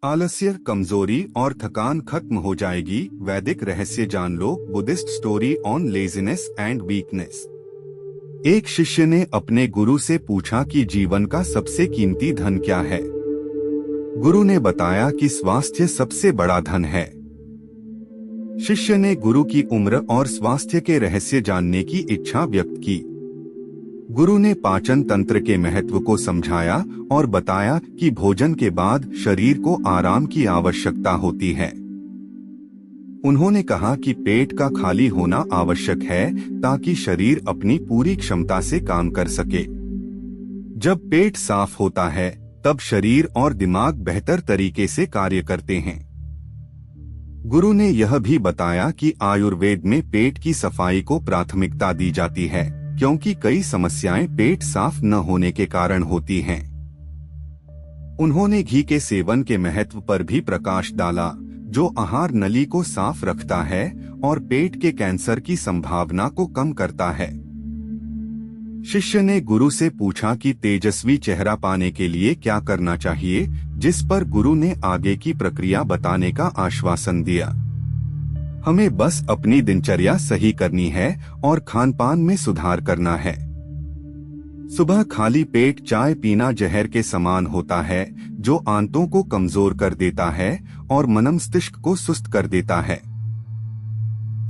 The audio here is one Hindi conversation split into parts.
आलस्य, कमजोरी और थकान खत्म हो जाएगी। वैदिक रहस्य जान लो। Buddhist story on laziness and weakness. एक शिष्य ने अपने गुरु से पूछा कि जीवन का सबसे कीमती धन क्या है। गुरु ने बताया कि स्वास्थ्य सबसे बड़ा धन है। शिष्य ने गुरु की उम्र और स्वास्थ्य के रहस्य जानने की इच्छा व्यक्त की। गुरु ने पाचन तंत्र के महत्व को समझाया और बताया कि भोजन के बाद शरीर को आराम की आवश्यकता होती है। उन्होंने कहा कि पेट का खाली होना आवश्यक है ताकि शरीर अपनी पूरी क्षमता से काम कर सके। जब पेट साफ होता है तब शरीर और दिमाग बेहतर तरीके से कार्य करते हैं। गुरु ने यह भी बताया कि आयुर्वेद में पेट की सफाई को प्राथमिकता दी जाती है, क्योंकि कई समस्याएं पेट साफ न होने के कारण होती हैं। उन्होंने घी के सेवन के महत्व पर भी प्रकाश डाला, जो आहार नली को साफ रखता है और पेट के कैंसर की संभावना को कम करता है। शिष्य ने गुरु से पूछा कि तेजस्वी चेहरा पाने के लिए क्या करना चाहिए, जिस पर गुरु ने आगे की प्रक्रिया बताने का आश्वासन दिया। हमें बस अपनी दिनचर्या सही करनी है और खानपान में सुधार करना है। सुबह खाली पेट चाय पीना जहर के समान होता है, जो आंतों को कमजोर कर देता है और मनमस्तिष्क को सुस्त कर देता है।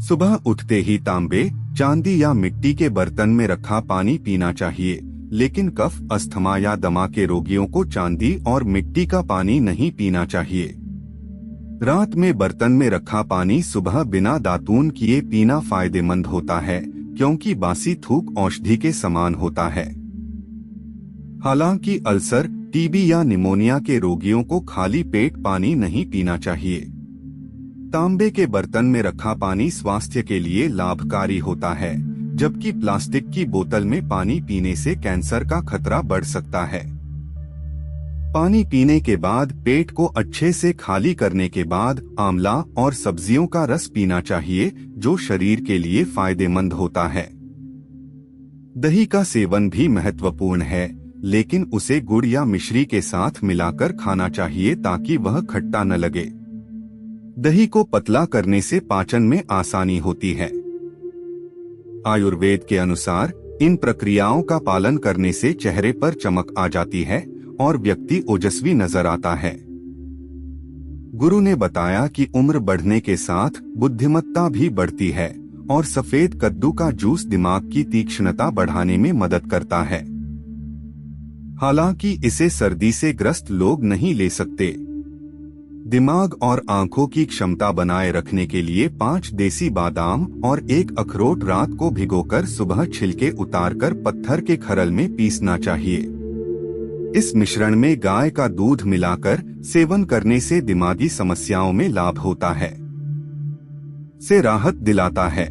सुबह उठते ही तांबे, चांदी या मिट्टी के बर्तन में रखा पानी पीना चाहिए, लेकिन कफ, अस्थमा या दमा के रोगियों को चांदी और मिट्टी का पानी नहीं पीना चाहिए। रात में बर्तन में रखा पानी सुबह बिना दातून किए पीना फायदेमंद होता है, क्योंकि बासी थूक औषधि के समान होता है। हालांकि अल्सर, टीबी या निमोनिया के रोगियों को खाली पेट पानी नहीं पीना चाहिए। तांबे के बर्तन में रखा पानी स्वास्थ्य के लिए लाभकारी होता है, जबकि प्लास्टिक की बोतल में पानी पीने से कैंसर का खतरा बढ़ सकता है। पानी पीने के बाद पेट को अच्छे से खाली करने के बाद आंवला और सब्जियों का रस पीना चाहिए, जो शरीर के लिए फायदेमंद होता है। दही का सेवन भी महत्वपूर्ण है, लेकिन उसे गुड़ या मिश्री के साथ मिलाकर खाना चाहिए ताकि वह खट्टा न लगे। दही को पतला करने से पाचन में आसानी होती है। आयुर्वेद के अनुसार इन प्रक्रियाओं का पालन करने से चेहरे पर चमक आ जाती है और व्यक्ति ओजस्वी नजर आता है। गुरु ने बताया कि उम्र बढ़ने के साथ बुद्धिमत्ता भी बढ़ती है और सफेद कद्दू का जूस दिमाग की तीक्ष्णता बढ़ाने में मदद करता है। हालांकि इसे सर्दी से ग्रस्त लोग नहीं ले सकते। दिमाग और आंखों की क्षमता बनाए रखने के लिए 5 देसी बादाम और 1 अखरोट रात को भिगोकर सुबह छिलके उतारकर पत्थर के खरल में पीसना चाहिए। इस मिश्रण में गाय का दूध मिलाकर सेवन करने से दिमागी समस्याओं में लाभ होता है, से राहत दिलाता है।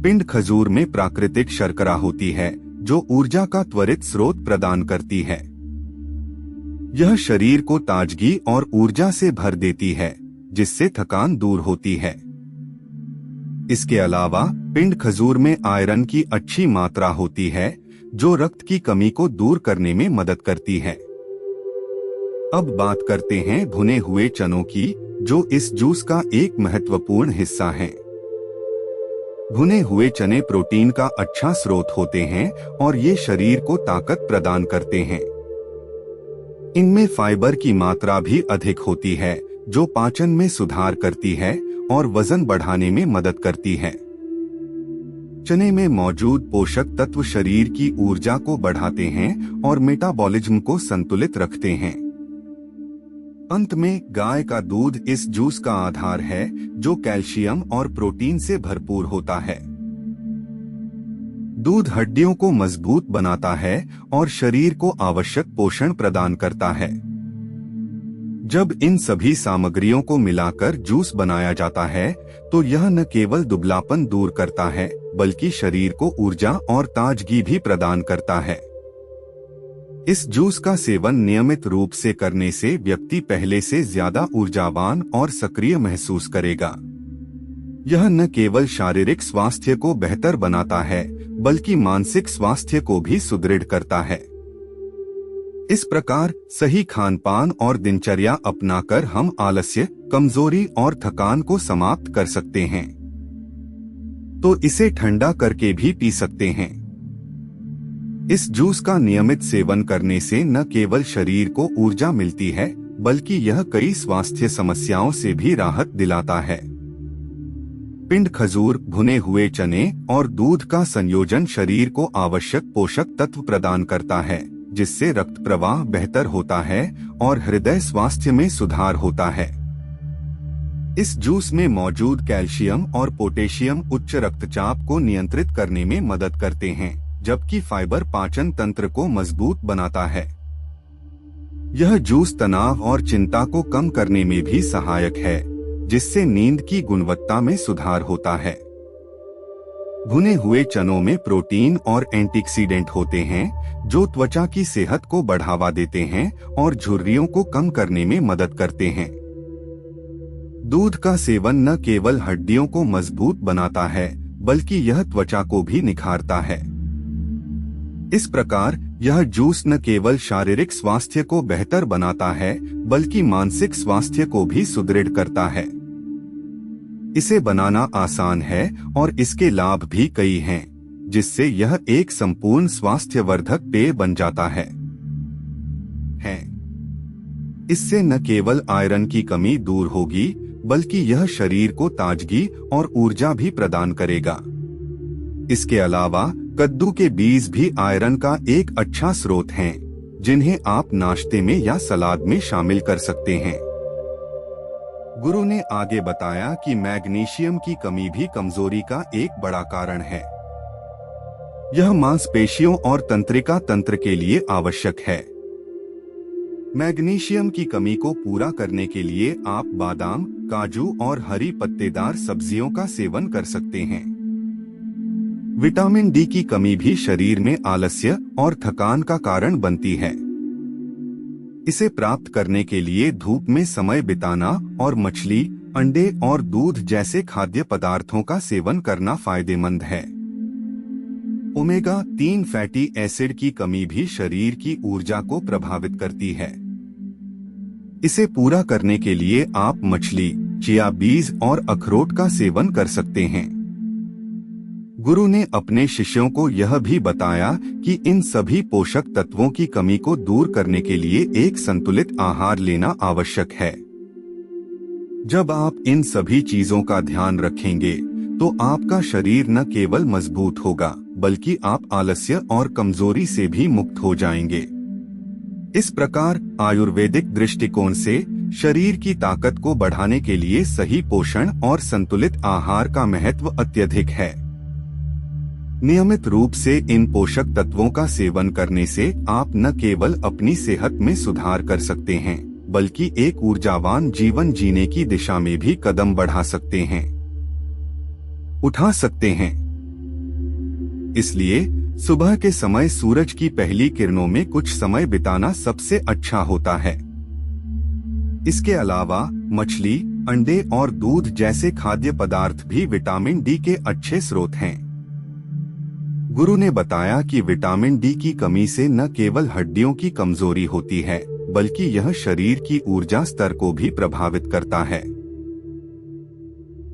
पिंड खजूर में प्राकृतिक शर्करा होती है, जो ऊर्जा का त्वरित स्रोत प्रदान करती है। यह शरीर को ताजगी और ऊर्जा से भर देती है, जिससे थकान दूर होती है। इसके अलावा पिंड खजूर में आयरन की अच्छी मात्रा होती है, जो रक्त की कमी को दूर करने में मदद करती है। अब बात करते हैं भुने हुए चनों की, जो इस जूस का एक महत्वपूर्ण हिस्सा हैं। भुने हुए चने प्रोटीन का अच्छा स्रोत होते हैं और ये शरीर को ताकत प्रदान करते हैं। इनमें फाइबर की मात्रा भी अधिक होती है, जो पाचन में सुधार करती है और वजन बढ़ाने में मदद करती है। चने में मौजूद पोषक तत्व शरीर की ऊर्जा को बढ़ाते हैं और मेटाबॉलिज्म को संतुलित रखते हैं। अंत में गाय का दूध इस जूस का आधार है, जो कैल्शियम और प्रोटीन से भरपूर होता है। दूध हड्डियों को मजबूत बनाता है और शरीर को आवश्यक पोषण प्रदान करता है। जब इन सभी सामग्रियों को मिलाकर जूस बनाया जाता है, तो यह न केवल दुबलापन दूर करता है, बल्कि शरीर को ऊर्जा और ताजगी भी प्रदान करता है। इस जूस का सेवन नियमित रूप से करने से व्यक्ति पहले से ज्यादा ऊर्जावान और सक्रिय महसूस करेगा। यह न केवल शारीरिक स्वास्थ्य को बेहतर बनाता है, बल्कि मानसिक स्वास्थ्य को भी सुदृढ़ करता है। इस प्रकार सही खानपान और दिनचर्या अपनाकर हम आलस्य, कमजोरी और थकान को समाप्त कर सकते हैं। तो इसे ठंडा करके भी पी सकते हैं। इस जूस का नियमित सेवन करने से न केवल शरीर को ऊर्जा मिलती है, बल्कि यह कई स्वास्थ्य समस्याओं से भी राहत दिलाता है। पिंड खजूर, भुने हुए चने और दूध का संयोजन शरीर को आवश्यक पोषक तत्व प्रदान करता है, जिससे रक्त प्रवाह बेहतर होता है और हृदय स्वास्थ्य में सुधार होता है। इस जूस में मौजूद कैल्शियम और पोटेशियम उच्च रक्तचाप को नियंत्रित करने में मदद करते हैं, जबकि फाइबर पाचन तंत्र को मजबूत बनाता है। यह जूस तनाव और चिंता को कम करने में भी सहायक है, जिससे नींद की गुणवत्ता में सुधार होता है। भुने हुए चनों में प्रोटीन और एंटीऑक्सीडेंट होते हैं, जो त्वचा की सेहत को बढ़ावा देते हैं और झुर्रियों को कम करने में मदद करते हैं। दूध का सेवन न केवल हड्डियों को मजबूत बनाता है, बल्कि यह त्वचा को भी निखारता है। इस प्रकार यह जूस न केवल शारीरिक स्वास्थ्य को बेहतर बनाता है, बल्कि मानसिक स्वास्थ्य को भी सुदृढ़ करता है। इसे बनाना आसान है और इसके लाभ भी कई हैं, जिससे यह एक संपूर्ण स्वास्थ्यवर्धक पेय बन जाता है। इससे न केवल आयरन की कमी दूर होगी, बल्कि यह शरीर को ताजगी और ऊर्जा भी प्रदान करेगा। इसके अलावा कद्दू के बीज भी आयरन का एक अच्छा स्रोत हैं, जिन्हें आप नाश्ते में या सलाद में शामिल कर सकते हैं। गुरु ने आगे बताया कि मैग्नीशियम की कमी भी कमजोरी का एक बड़ा कारण है। यह मांसपेशियों और तंत्रिका तंत्र के लिए आवश्यक है। मैग्नीशियम की कमी को पूरा करने के लिए आप बादाम, काजू और हरी पत्तेदार सब्जियों का सेवन कर सकते हैं। विटामिन डी की कमी भी शरीर में आलस्य और थकान का कारण बनती है। इसे प्राप्त करने के लिए धूप में समय बिताना और मछली, अंडे और दूध जैसे खाद्य पदार्थों का सेवन करना फायदेमंद है। ओमेगा 3 फैटी एसिड की कमी भी शरीर की ऊर्जा को प्रभावित करती है। इसे पूरा करने के लिए आप मछली, चिया बीज और अखरोट का सेवन कर सकते हैं। गुरु ने अपने शिष्यों को यह भी बताया कि इन सभी पोषक तत्वों की कमी को दूर करने के लिए एक संतुलित आहार लेना आवश्यक है। जब आप इन सभी चीजों का ध्यान रखेंगे, तो आपका शरीर न केवल मजबूत होगा, बल्कि आप आलस्य और कमजोरी से भी मुक्त हो जाएंगे। इस प्रकार आयुर्वेदिक दृष्टिकोण से शरीर की ताकत को बढ़ाने के लिए सही पोषण और संतुलित आहार का महत्व अत्यधिक है। नियमित रूप से इन पोषक तत्वों का सेवन करने से आप न केवल अपनी सेहत में सुधार कर सकते हैं, बल्कि एक ऊर्जावान जीवन जीने की दिशा में भी कदम बढ़ा सकते हैं, उठा सकते हैं। इसलिए सुबह के समय सूरज की पहली किरणों में कुछ समय बिताना सबसे अच्छा होता है। इसके अलावा मछली, अंडे और दूध जैसे खाद्य पदार्थ भी विटामिन डी के अच्छे स्रोत हैं। गुरु ने बताया कि विटामिन डी की कमी से न केवल हड्डियों की कमजोरी होती है, बल्कि यह शरीर की ऊर्जा स्तर को भी प्रभावित करता है।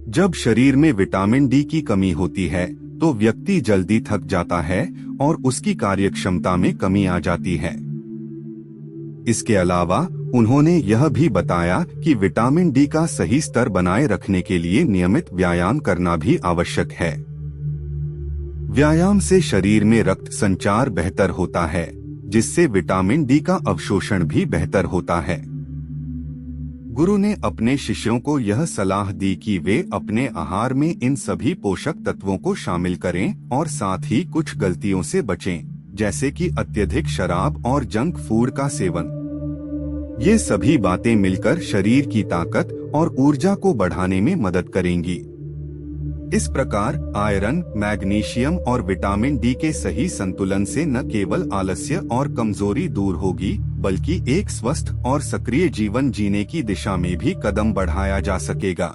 जब शरीर में विटामिन डी की कमी होती है, तो व्यक्ति जल्दी थक जाता है और उसकी कार्यक्षमता में कमी आ जाती है। इसके अलावा उन्होंने यह भी बताया कि विटामिन डी का सही स्तर बनाए रखने के लिए नियमित व्यायाम करना भी आवश्यक है। व्यायाम से शरीर में रक्त संचार बेहतर होता है, जिससे विटामिन डी का अवशोषण भी बेहतर होता है। गुरु ने अपने शिष्यों को यह सलाह दी कि वे अपने आहार में इन सभी पोषक तत्वों को शामिल करें और साथ ही कुछ गलतियों से बचें, जैसे कि अत्यधिक शराब और जंक फूड का सेवन। ये सभी बातें मिलकर शरीर की ताकत और ऊर्जा को बढ़ाने में मदद करेंगी। इस प्रकार आयरन, मैग्नीशियम और विटामिन डी के सही संतुलन से न केवल आलस्य और कमजोरी दूर होगी, बल्कि एक स्वस्थ और सक्रिय जीवन जीने की दिशा में भी कदम बढ़ाया जा सकेगा।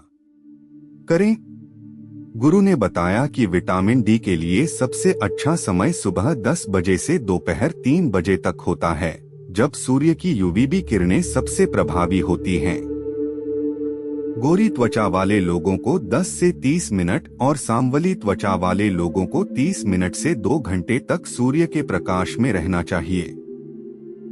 करें। गुरु ने बताया कि विटामिन डी के लिए सबसे अच्छा समय सुबह 10 बजे से दोपहर 3 बजे तक होता है, जब सूर्य की यूवीबी किरणें सबसे प्रभावी होती हैं। गोरी त्वचा वाले लोगों को 10 से 30 मिनट और सांवली त्वचा वाले लोगों को 30 मिनट से 2 घंटे तक सूर्य के प्रकाश में रहना चाहिए।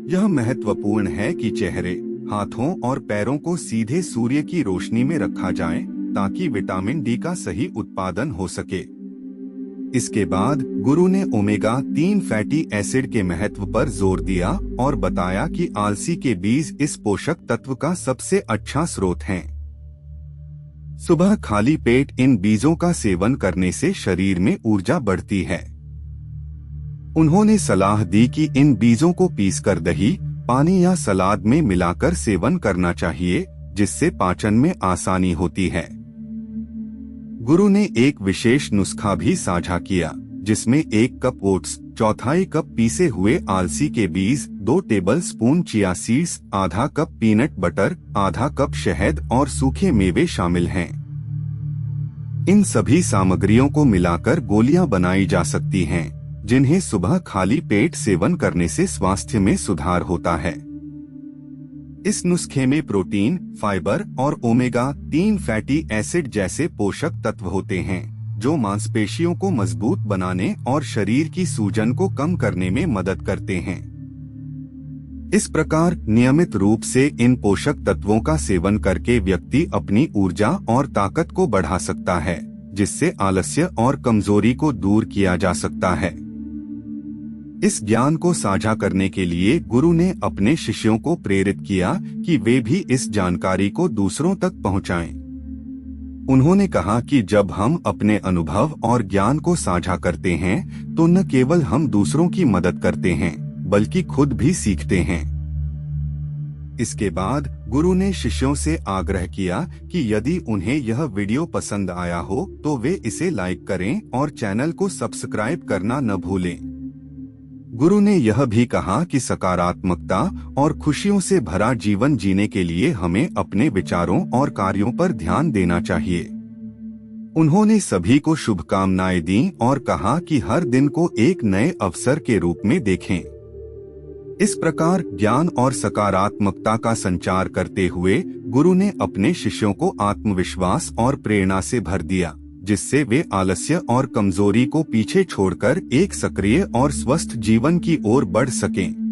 यह महत्वपूर्ण है कि चेहरे, हाथों और पैरों को सीधे सूर्य की रोशनी में रखा जाए ताकि विटामिन डी का सही उत्पादन हो सके। इसके बाद गुरु ने ओमेगा 3 फैटी एसिड के महत्व पर जोर दिया और बताया कि अलसी के बीज इस पोषक तत्व का सबसे अच्छा स्रोत हैं। सुबह खाली पेट इन बीजों का सेवन करने से शरीर में ऊर्जा बढ़ती है। उन्होंने सलाह दी कि इन बीजों को पीसकर दही, पानी या सलाद में मिलाकर सेवन करना चाहिए, जिससे पाचन में आसानी होती है। गुरु ने एक विशेष नुस्खा भी साझा किया, जिसमें 1 कप ओट्स, 1/4 कप पीसे हुए अलसी के बीज, 2 टेबलस्पून चिया सीड्स, आधा कप पीनट बटर, आधा कप शहद और सूखे मेवे शामिल हैं। इन सभी सामग्रियों को मिलाकर गोलियां बनाई जा सकती हैं, जिन्हें सुबह खाली पेट सेवन करने से स्वास्थ्य में सुधार होता है। इस नुस्खे में प्रोटीन, फाइबर और ओमेगा 3 फैटी एसिड जैसे पोषक तत्व होते हैं, जो मांसपेशियों को मजबूत बनाने और शरीर की सूजन को कम करने में मदद करते हैं। इस प्रकार नियमित रूप से इन पोषक तत्वों का सेवन करके व्यक्ति अपनी ऊर्जा और ताकत को बढ़ा सकता है, जिससे आलस्य और कमजोरी को दूर किया जा सकता है। इस ज्ञान को साझा करने के लिए गुरु ने अपने शिष्यों को प्रेरित किया कि वे भी इस जानकारी को दूसरों तक पहुंचाएं। उन्होंने कहा कि जब हम अपने अनुभव और ज्ञान को साझा करते हैं, तो न केवल हम दूसरों की मदद करते हैं, बल्कि खुद भी सीखते हैं। इसके बाद गुरु ने शिष्यों से आग्रह किया कि यदि उन्हें यह वीडियो पसंद आया हो तो वे इसे लाइक करें और चैनल को सब्सक्राइब करना न भूलें। गुरु ने यह भी कहा कि सकारात्मकता और खुशियों से भरा जीवन जीने के लिए हमें अपने विचारों और कार्यों पर ध्यान देना चाहिए। उन्होंने सभी को शुभकामनाएं दी और कहा कि हर दिन को एक नए अवसर के रूप में देखें। इस प्रकार ज्ञान और सकारात्मकता का संचार करते हुए गुरु ने अपने शिष्यों को आत्मविश्वास और प्रेरणा से भर दिया, जिससे वे आलस्य और कमजोरी को पीछे छोड़कर एक सक्रिय और स्वस्थ जीवन की ओर बढ़ सकें।